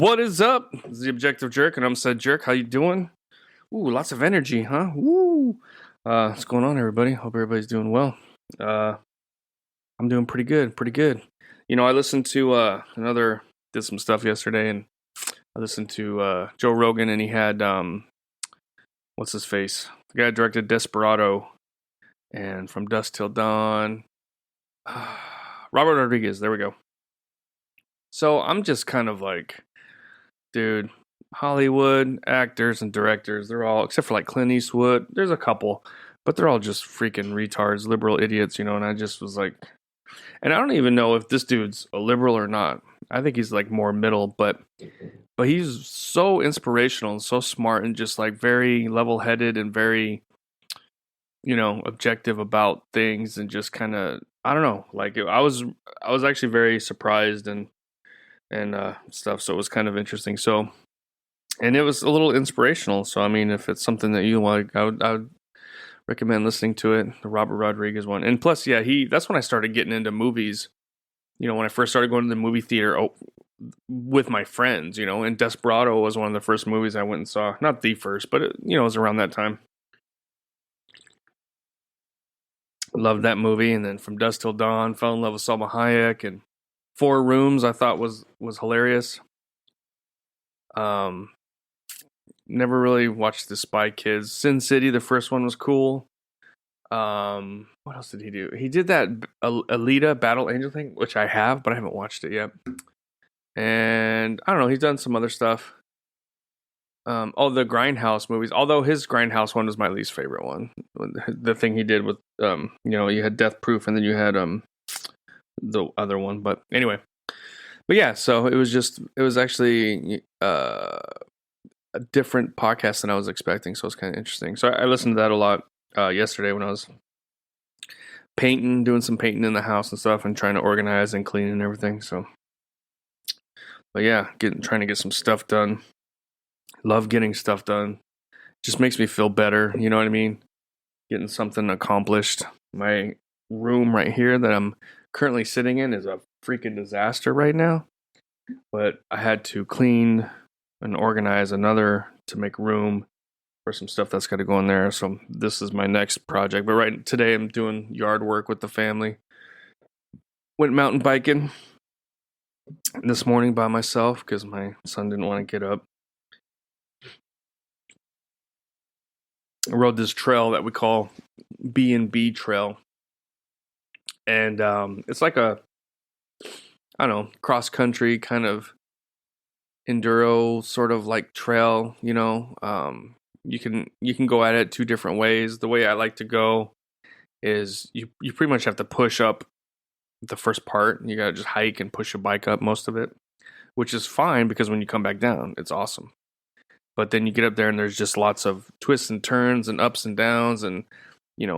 What is up? This is the Objective Jerk, and I'm said Jerk. How you doing? Ooh, lots of energy, huh? Woo! What's going on, everybody? Hope everybody's doing well. Uh, I'm doing pretty good, pretty good. I listened to did some stuff yesterday, and I listened to Joe Rogan, and he had what's his face? The guy who directed Desperado and From Dusk Till Dawn. Robert Rodriguez. There we go. So I'm just kind of like, dude, Hollywood actors and directors, they're all, except for like Clint Eastwood, there's a couple, but they're all just freaking retards, liberal idiots, and I just was like, and I don't even know if this dude's a liberal or not. I think he's like more middle, but he's so inspirational and so smart and just like very level-headed and very, objective about things and just kind of, I don't know, like I was actually very surprised and stuff, so it was kind of interesting. So, and it was a little inspirational. So, I mean, if it's something that you like, I would recommend listening to it. The Robert Rodriguez one, and plus, yeah, that's when I started getting into movies. When I first started going to the movie theater with my friends. And Desperado was one of the first movies I went and saw. Not the first, but it was around that time. Loved that movie, and then From Dusk Till Dawn, fell in love with Salma Hayek, and Four Rooms I thought was hilarious. Never really watched the Spy Kids. Sin City, the first one was cool. What else did he do? He did that Alita Battle Angel thing, which I have, but I haven't watched it yet. And I don't know, he's done some other stuff. The Grindhouse movies, although his Grindhouse one was my least favorite one. The thing he did with, you had Death Proof and then you had the other one. But anyway, yeah, so it was actually a different podcast than I was expecting, so it's kind of interesting. So I listened to that a lot yesterday when I was doing some painting in the house and stuff, and trying to organize and clean and everything. So, but yeah, trying to get some stuff done. Love getting stuff done. Just makes me feel better. You know what I mean? Getting something accomplished. My room right here that I'm currently sitting in is a freaking disaster right now. But I had to clean and organize another to make room for some stuff that's got to go in there. So this is my next project. But today I'm doing yard work with the family. Went mountain biking this morning by myself because my son didn't want to get up. I rode this trail that we call B&B Trail. And it's like a, I don't know, cross-country kind of enduro sort of like trail, You can go at it two different ways. The way I like to go is you pretty much have to push up the first part. You got to just hike and push your bike up most of it, which is fine because when you come back down, it's awesome. But then you get up there and there's just lots of twists and turns and ups and downs and,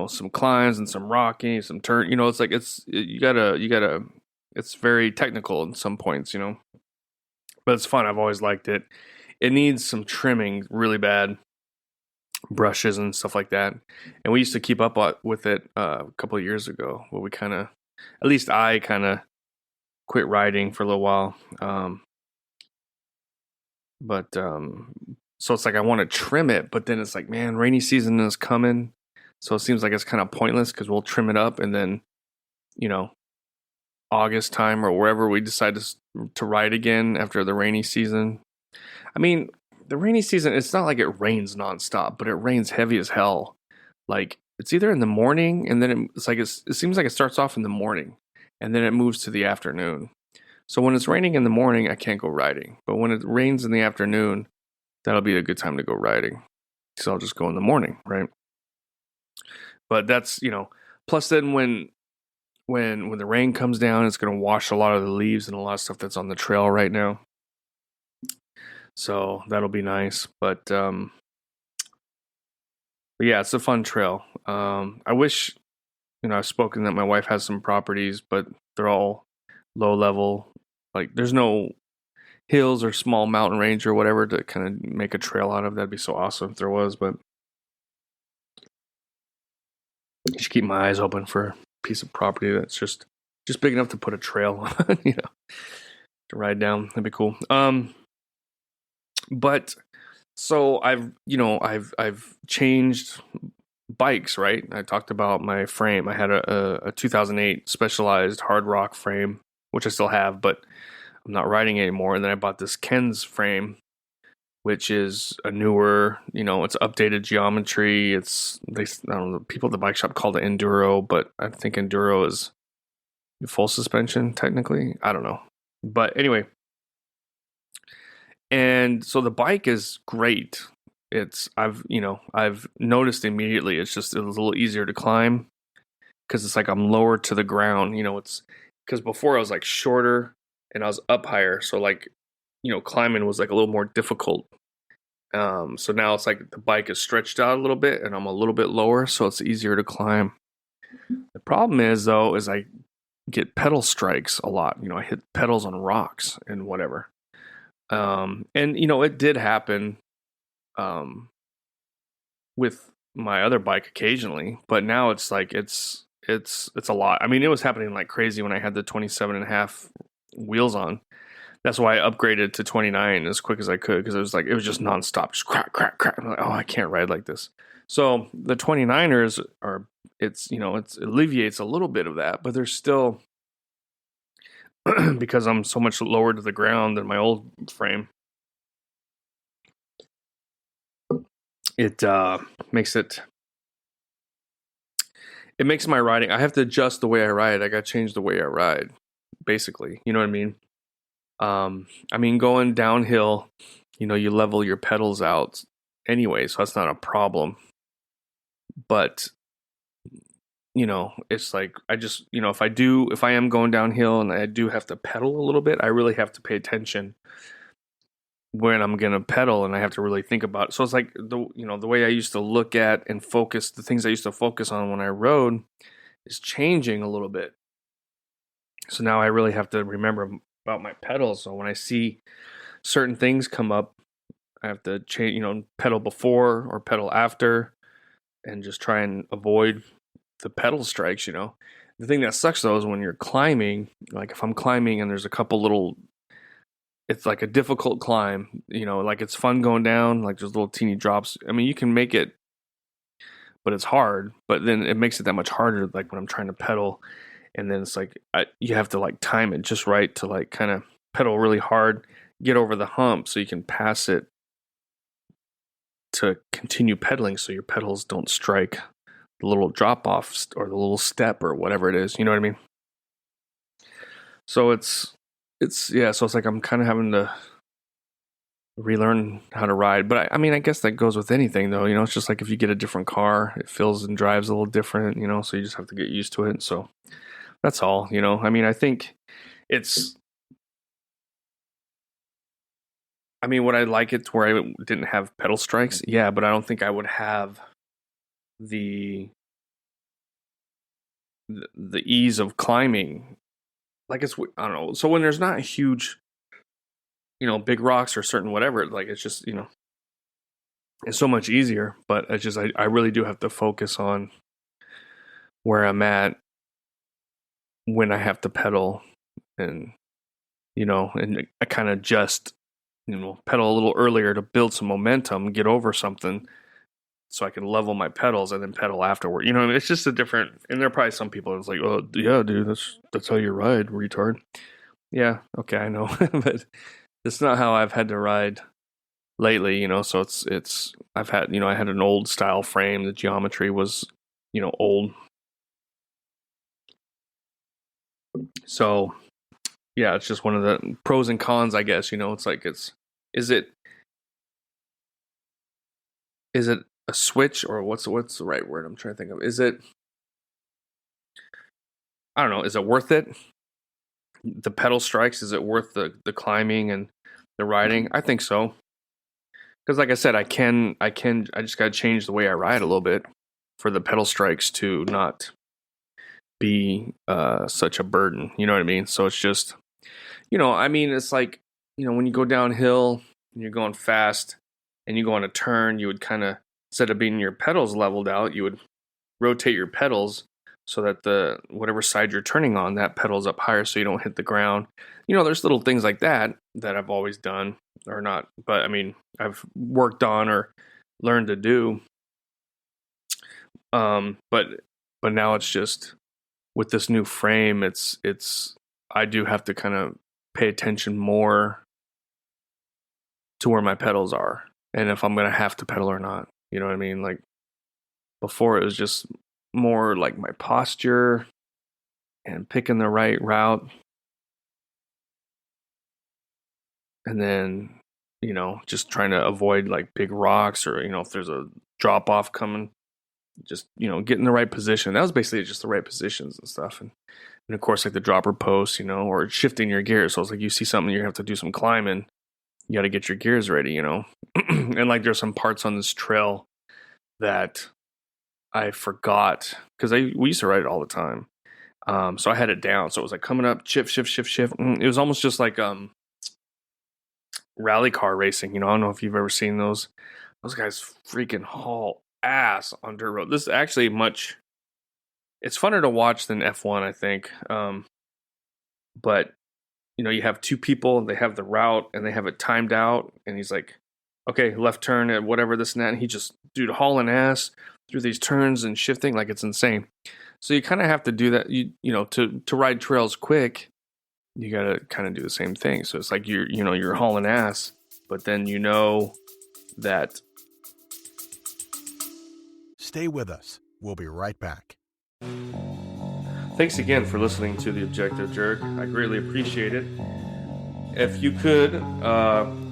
some climbs and some rocking, some turn, it's like, you gotta, it's very technical in some points, but it's fun. I've always liked it. It needs some trimming really bad, brushes and stuff like that. And we used to keep up with it a couple of years ago where I kind of quit riding for a little while. So it's like I want to trim it, but then it's like, man, rainy season is coming. So it seems like it's kind of pointless because we'll trim it up and then, August time or wherever we decide to ride again after the rainy season. I mean, the rainy season, it's not like it rains nonstop, but it rains heavy as hell. Like it's either in the morning and then it seems like it starts off in the morning and then it moves to the afternoon. So when it's raining in the morning, I can't go riding. But when it rains in the afternoon, that'll be a good time to go riding. So I'll just go in the morning, right? But that's, plus then when the rain comes down, it's going to wash a lot of the leaves and a lot of stuff that's on the trail right now. So that'll be nice. But yeah, it's a fun trail. I wish, I've spoken that my wife has some properties, but they're all low level. Like there's no hills or small mountain range or whatever to kind of make a trail out of. That'd be so awesome if there was, but I should keep my eyes open for a piece of property that's just big enough to put a trail on, to ride down. That'd be cool. But so I've changed bikes, right? I talked about my frame. I had a 2008 Specialized hard rock frame, which I still have, but I'm not riding anymore. And then I bought this Kenz frame, which is a newer, it's updated geometry. I don't know, people at the bike shop call it Enduro, but I think Enduro is full suspension technically. I don't know. But anyway, and so the bike is great. I've noticed immediately it was a little easier to climb because it's like I'm lower to the ground. It's because before I was like shorter and I was up higher, so like climbing was like a little more difficult. So now it's like the bike is stretched out a little bit and I'm a little bit lower, so it's easier to climb. The problem is though, is I get pedal strikes a lot. I hit pedals on rocks and whatever. And it did happen with my other bike occasionally, but now it's like it's a lot. I mean, it was happening like crazy when I had the 27.5 wheels on. That's why I upgraded to 29 as quick as I could, because it was just nonstop, just crack, crack, crack. I'm like, oh, I can't ride like this. So the 29ers it alleviates a little bit of that, but there's still, because I'm so much lower to the ground than my old frame, it makes my riding, I have to adjust the way I ride. I got to change the way I ride, basically. You know what I mean? I mean, going downhill, you level your pedals out anyway, so that's not a problem. But, it's like, I just, if I am going downhill and I do have to pedal a little bit, I really have to pay attention when I'm going to pedal, and I have to really think about it. So it's like the way I used to look at and focus, the things I used to focus on when I rode is changing a little bit. So now I really have to remember about my pedals. So when I see certain things come up, I have to change, pedal before or pedal after, and just try and avoid the pedal strikes. The thing that sucks though is when you're climbing, like if I'm climbing and there's a couple little, it's like a difficult climb, like it's fun going down, like there's little teeny drops. I mean, you can make it, but it's hard. But then it makes it that much harder, like when I'm trying to pedal. And then it's like you have to like time it just right to like kind of pedal really hard, get over the hump so you can pass it to continue pedaling, so your pedals don't strike the little drop off or the little step or whatever it is. You know what I mean? So it's like I'm kind of having to relearn how to ride. But I mean, I guess that goes with anything though. It's just like if you get a different car, it feels and drives a little different. So you just have to get used to it. So that's all. I mean, I think would I like it to where I didn't have pedal strikes? Yeah, but I don't think I would have the ease of climbing. Like I don't know. So when there's not huge, big rocks or certain whatever, like it's just, it's so much easier. But it's just, I really do have to focus on where I'm at when I have to pedal, and and I kind of just pedal a little earlier to build some momentum, get over something, so I can level my pedals and then pedal afterward. It's just a different. And there are probably some people that's like, oh yeah, dude, that's how you ride, retard. Yeah, okay, I know, but it's not how I've had to ride lately. So it's I've had I had an old style frame. The geometry was old. So, yeah, it's just one of the pros and cons, I guess. It's like is it a switch, or what's the right word I'm trying to think of? Is it, I don't know, is it worth it? The pedal strikes, is it worth the climbing and the riding? I think so. Because like I said, I just got to change the way I ride a little bit for the pedal strikes to not be such a burden. You know what I mean? So it's just, I mean, it's like, when you go downhill and you're going fast and you go on a turn, you would kind of, instead of being your pedals leveled out, you would rotate your pedals so that the whatever side you're turning on, that pedal's up higher so you don't hit the ground. There's little things like that I've always done. or not, but I mean, I've worked on or learned to do. But now it's just with this new frame, it's I do have to kind of pay attention more to where my pedals are and if I'm gonna have to pedal or not. You know what I mean? Like before, it was just more like my posture and picking the right route, and then just trying to avoid like big rocks or if there's a drop off coming, just get in the right position. That was basically just the right positions and stuff, and of course like the dropper post, or shifting your gears. So it's like you see something, you have to do some climbing, you got to get your gears ready, and like there's some parts on this trail that I forgot because we used to ride it all the time. So I had it down, so it was like coming up, shift, shift, shift, shift. It was almost just like rally car racing. I don't know if you've ever seen those. Those guys freaking haul ass on dirt road. This is actually it's funner to watch than F1, I think. But you have two people, they have the route and they have it timed out, and he's like, okay, left turn at whatever, this and that, and he just hauling ass through these turns and shifting like it's insane. So you kind of have to do that. To ride trails quick, you got to kind of do the same thing. So it's like you're hauling ass, but then that. Stay with us. We'll be right back. Thanks again for listening to The Objective Jerk. I greatly appreciate it. If you could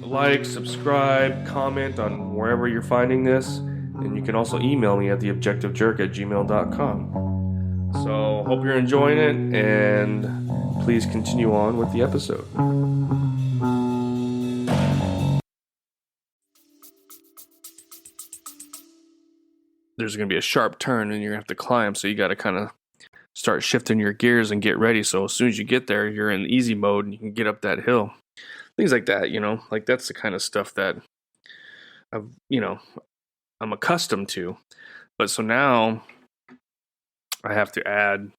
like, subscribe, comment on wherever you're finding this, and you can also email me at theobjectivejerk@gmail.com. So hope you're enjoying it, and please continue on with the episode. There's going to be a sharp turn and you're going to have to climb, so you got to kind of start shifting your gears and get ready, so as soon as you get there, you're in easy mode and you can get up that hill. Things like that, like that's the kind of stuff that I'm accustomed to. But so now I have to add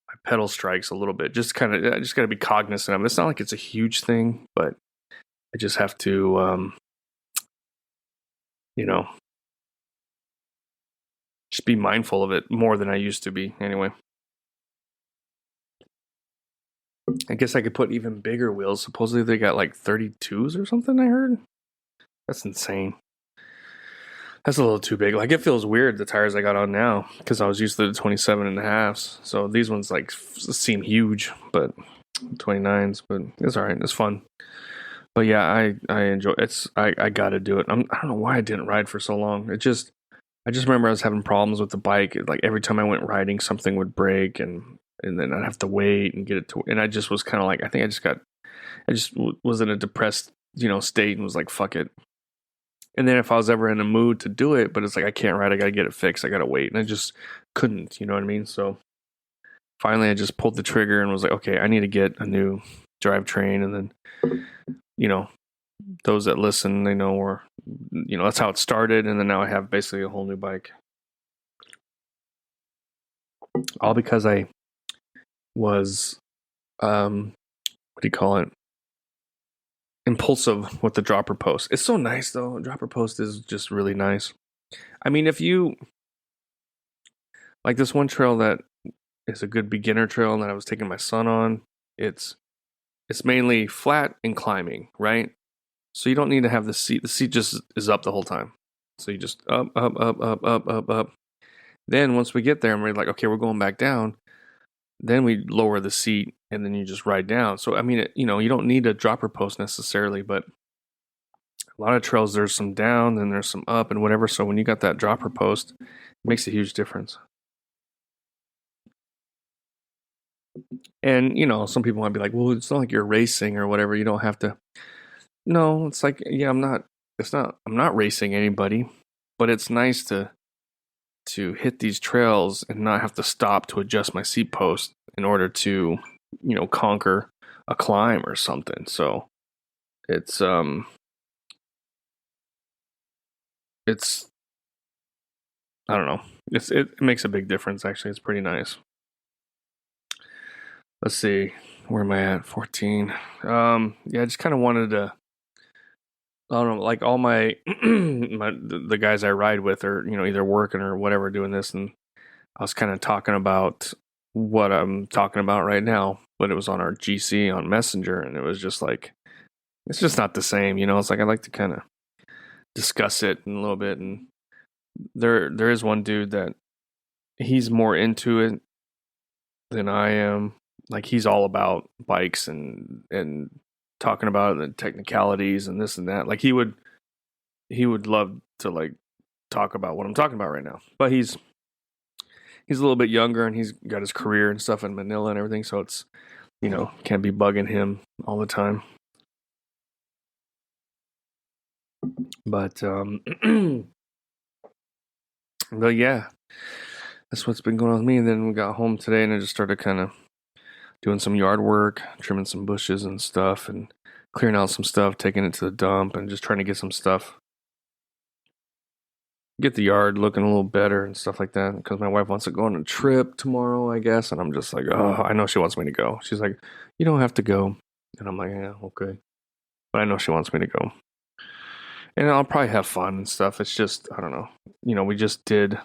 my pedal strikes a little bit. I just got to be cognizant of it. It's not like it's a huge thing, but I just have to, just be mindful of it more than I used to be. Anyway, I guess I could put even bigger wheels. Supposedly they got like 32s or something, I heard. That's insane. That's a little too big. Like, it feels weird, the tires I got on now, because I was used to the 27.5s. So these ones like seem huge, but 29s, but it's all right. It's fun. But yeah, I enjoy it. I got to do it. I don't know why I didn't ride for so long. I just remember I was having problems with the bike. Like every time I went riding, something would break, and then I'd have to wait and get it to. And I just was kind of like, I think I just was in a depressed, state, and was like, fuck it. And then if I was ever in a mood to do it, but it's like, I can't ride, I got to get it fixed, I got to wait. And I just couldn't, you know what I mean? So finally I just pulled the trigger and was like, okay, I need to get a new drivetrain. And then, those that listen, they know where, that's how it started. And then now I have basically a whole new bike. All because I was, what do you call it? Impulsive with the dropper post. It's so nice though. Dropper post is just really nice. I mean, if you like this one trail that is a good beginner trail that I was taking my son on, it's mainly flat and climbing, right? So you don't need to have the seat. The seat just is up the whole time. So you just up, up, up, up, up, up, up. Then once we get there and we're like, okay, we're going back down, then we lower the seat and then you just ride down. So, I mean, you don't need a dropper post necessarily, but a lot of trails, there's some down, then there's some up and whatever. So when you got that dropper post, it makes a huge difference. And, some people might be like, well, it's not like you're racing or whatever. You don't have to. No, it's like, yeah, I'm not racing anybody, but it's nice to hit these trails and not have to stop to adjust my seat post in order to, conquer a climb or something. So it's I don't know. It makes a big difference, actually. It's pretty nice. Let's see. Where am I at? 14. Yeah, I just kind of wanted to I don't know, like all my, the guys I ride with are, either working or whatever doing this. And I was kind of talking about what I'm talking about right now, but it was on our GC on Messenger. And it was just like, it's just not the same, It's like I like to kind of discuss it in a little bit. And there is one dude that he's more into it than I am. Like he's all about bikes and talking about the technicalities and this and that. Like he would love to like talk about what I'm talking about right now. But he's a little bit younger and he's got his career and stuff in Manila and everything, so it's can't be bugging him all the time. But but yeah, that's what's been going on with me. And then we got home today and I just started kind of doing some yard work, trimming some bushes and stuff and clearing out some stuff, taking it to the dump and just trying to get some stuff, get the yard looking a little better and stuff like that, because my wife wants to go on a trip tomorrow, I guess. And I'm just like, oh, I know she wants me to go. She's like, you don't have to go. And I'm like, yeah, okay. But I know she wants me to go. And I'll probably have fun and stuff. It's just, I don't know. We just did.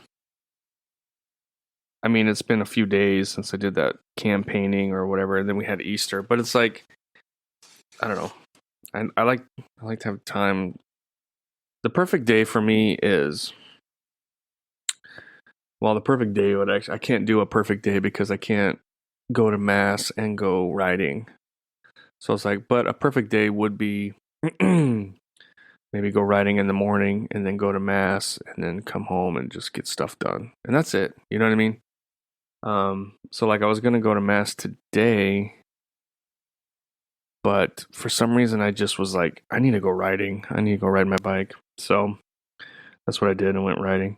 I mean, it's been a few days since I did that campaigning or whatever. And then we had Easter. But it's like, I don't know. I like to have time. The perfect day for me is, well, the perfect day would actually, I can't do a perfect day because I can't go to mass and go riding. So it's like, but a perfect day would be maybe go riding in the morning and then go to mass and then come home and just get stuff done. And that's it. You know what I mean? So like I was going to go to mass today, but for some reason I just was like, I need to go riding. I need to go ride my bike. So that's what I did and went riding.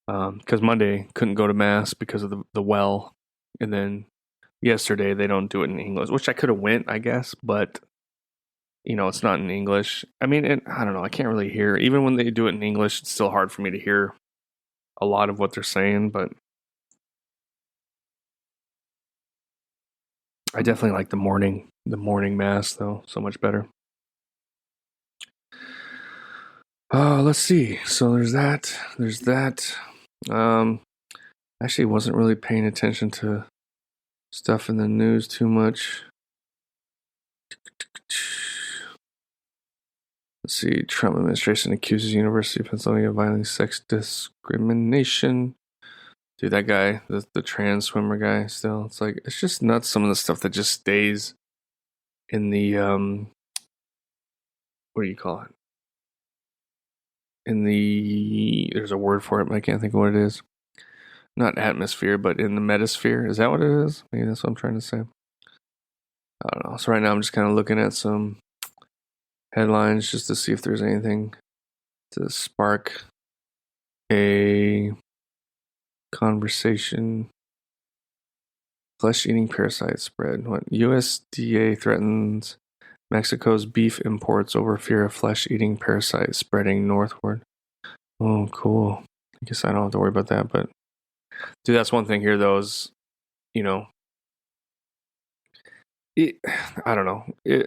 Because Monday couldn't go to mass because of the well. And then yesterday they don't do it in English, which I could have went, I guess, but it's not in English. I mean, I don't know. I can't really hear. Even when they do it in English, it's still hard for me to hear a lot of what they're saying, but I definitely like the morning mass though, so much better. Let's see. So there's that. Actually wasn't really paying attention to stuff in the news too much. Let's see. Trump administration accuses University of Pennsylvania of violating sex discrimination. Dude, that guy, the trans swimmer guy, still, it's like, it's just nuts. Some of the stuff that just stays in the, what do you call it? There's a word for it, but I can't think of what it is. Not atmosphere, but in the metasphere. Is that what it is? Maybe that's what I'm trying to say. I don't know. So right now I'm just kind of looking at some headlines just to see if there's anything to spark a conversation. Flesh-eating parasite spread. What? USDA threatens Mexico's beef imports over fear of flesh-eating parasite spreading northward. Oh, cool. I guess I don't have to worry about that, but dude, that's one thing here though is, I don't know. I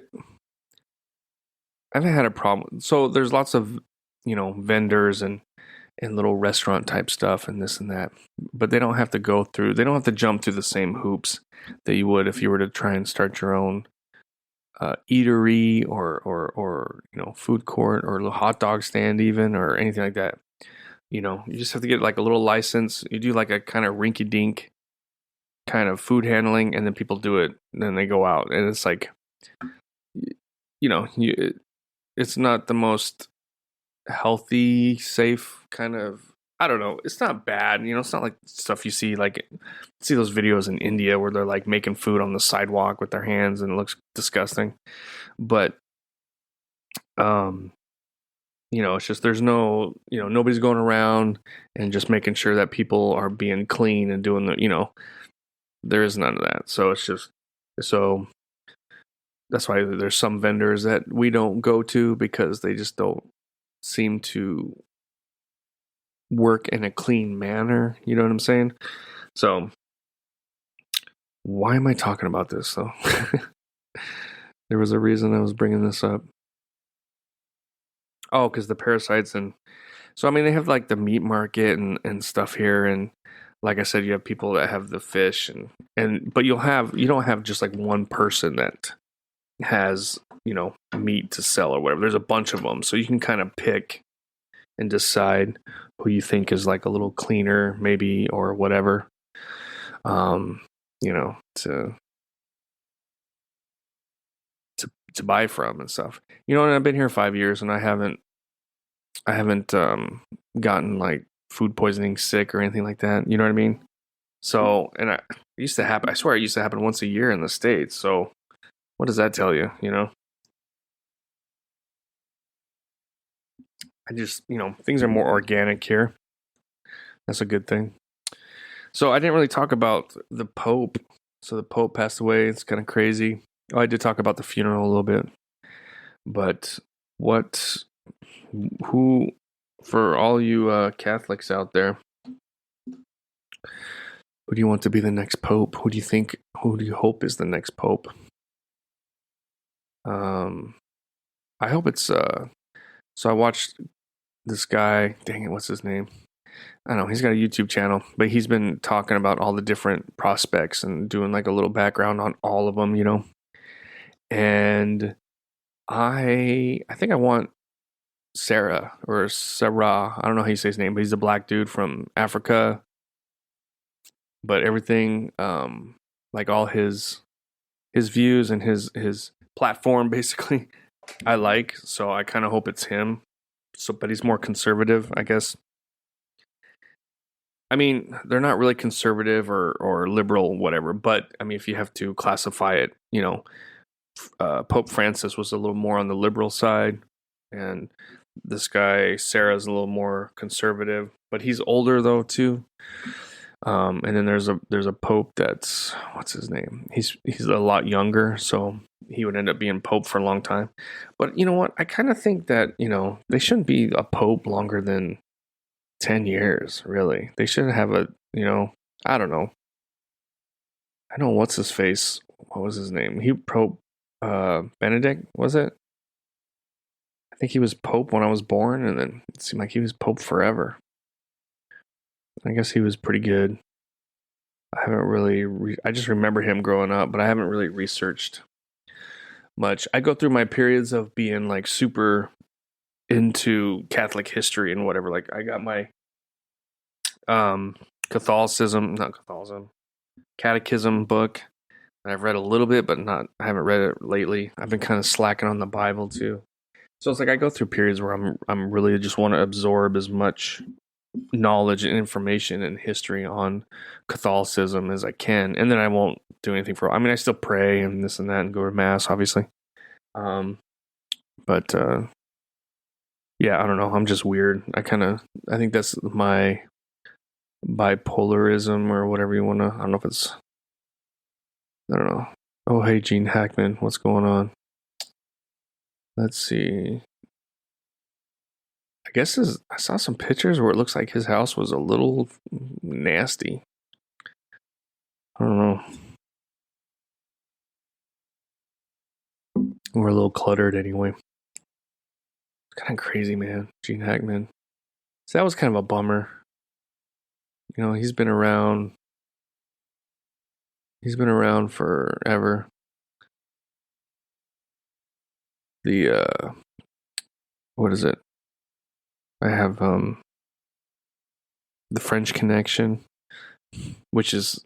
haven't had a problem. So there's lots of, vendors and little restaurant type stuff and this and that, but they don't have to jump through the same hoops that you would if you were to try and start your own eatery or food court or a hot dog stand even or anything like that. You just have to get like a little license. You do like a kind of rinky dink kind of food handling, and then people do it, and then they go out, and it's like, it's not the most healthy, safe kind of. I don't know. It's not bad, It's not like stuff you see those videos in India where they're like making food on the sidewalk with their hands and it looks disgusting. But it's just there's no, nobody's going around and just making sure that people are being clean and doing there is none of that. So it's just that's why there's some vendors that we don't go to because they just don't seem to work in a clean manner. You know what I'm saying? So why am I talking about this though? There was a reason I was bringing this up. Oh, because the parasites and so I mean they have like the meat market and stuff here, and like I said, you have people that have the fish and but you don't have just like one person that has meat to sell or whatever. There's a bunch of them, so you can kind of pick and decide who you think is like a little cleaner, maybe, or whatever. Um, to to buy from and stuff. And I've been here 5 years, and I haven't gotten like food poisoning, sick, or anything like that. You know what I mean? So, and it used to happen. I swear, it used to happen once a year in the States. So, what does that tell you? I just, things are more organic here. That's a good thing. So, I didn't really talk about the Pope. So, the Pope passed away. It's kind of crazy. Oh, I did talk about the funeral a little bit. But what, who, for all you Catholics out there, who do you want to be the next Pope? Who do you hope is the next Pope? I hope it's, so I watched this guy, dang it, what's his name? I don't know, he's got a YouTube channel, but he's been talking about all the different prospects and doing like a little background on all of them, And I think I want Sarah. I don't know how you say his name, but he's a black dude from Africa. But everything, like all his views and his platform, basically, I like. So I kind of hope it's him. So, but he's more conservative, I guess. I mean, they're not really conservative or liberal, whatever. But I mean, if you have to classify it, Pope Francis was a little more on the liberal side, and this guy Sarah's a little more conservative. But he's older though too. And then there's a pope that's what's his name? He's a lot younger, so he would end up being pope for a long time. But you know what? I kind of think that they shouldn't be a pope longer than 10 years. Really, they should have a I don't know. I know what's his face. What was his name? He Pope Benedict, was it? I think he was pope when I was born, and then it seemed like he was pope forever. I guess he was pretty good. I haven't really, I just remember him growing up, but I haven't really researched much. I go through my periods of being like super into Catholic history and whatever. Like I got my catechism book. And I've read a little bit, but I haven't read it lately. I've been kind of slacking on the Bible too. So it's like I go through periods where I'm really just want to absorb as much knowledge and information and history on Catholicism as I can, and then I won't do anything for. I mean, I still pray and this and that and go to mass, obviously. But yeah, I don't know. I'm just weird. I think that's my bipolarism or whatever you want to. I don't know if it's. I don't know. Oh, hey, Gene Hackman, what's going on? Let's see. I guess I saw some pictures where it looks like his house was a little nasty. I don't know. We're a little cluttered anyway. It's kind of crazy, man. Gene Hackman. So that was kind of a bummer. He's been around. He's been around forever. What is it? I have The French Connection, which is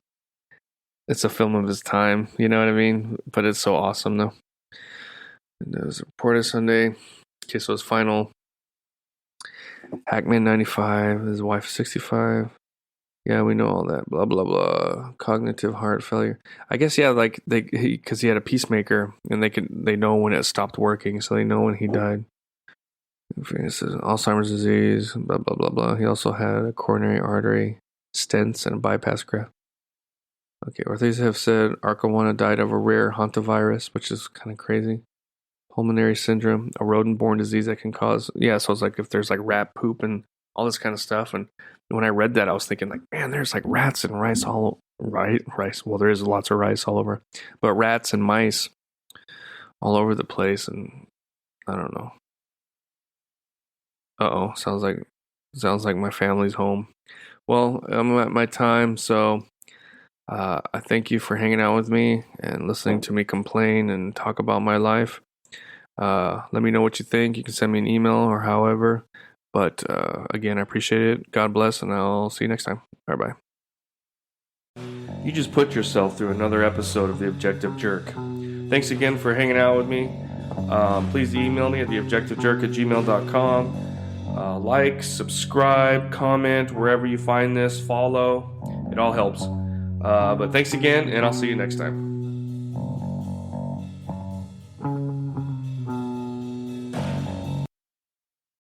it's a film of his time, you know what I mean? But it's so awesome though. And it was reported Sunday. Okay, so his final Hackman 95, his wife 65. Yeah, we know all that. Blah blah blah. Cognitive heart failure. I guess yeah, like because he had a pacemaker and they know when it stopped working, so they know when he died. Alzheimer's disease. Blah blah blah blah. He also had a coronary artery stents and a bypass graft. Okay, authorities have said Arcawana died of a rare hantavirus, which is kind of crazy. Pulmonary syndrome, a rodent-borne disease that can cause. Yeah, so it's like if there's like rat poop and all this kind of stuff. And when I read that, I was thinking like, man, there's like rats and rice rice. Well, there is lots of rice all over, but rats and mice all over the place. And I don't know. Uh-oh, sounds like my family's home. Well, I'm at my time, so I thank you for hanging out with me and listening to me complain and talk about my life. Let me know what you think. You can send me an email or however. But again, I appreciate it. God bless, and I'll see you next time. Bye bye. You just put yourself through another episode of The Objective Jerk. Thanks again for hanging out with me. Please email me at theobjectivejerk@gmail.com. Like, subscribe, comment, wherever you find this, follow. It all helps. But thanks again, and I'll see you next time.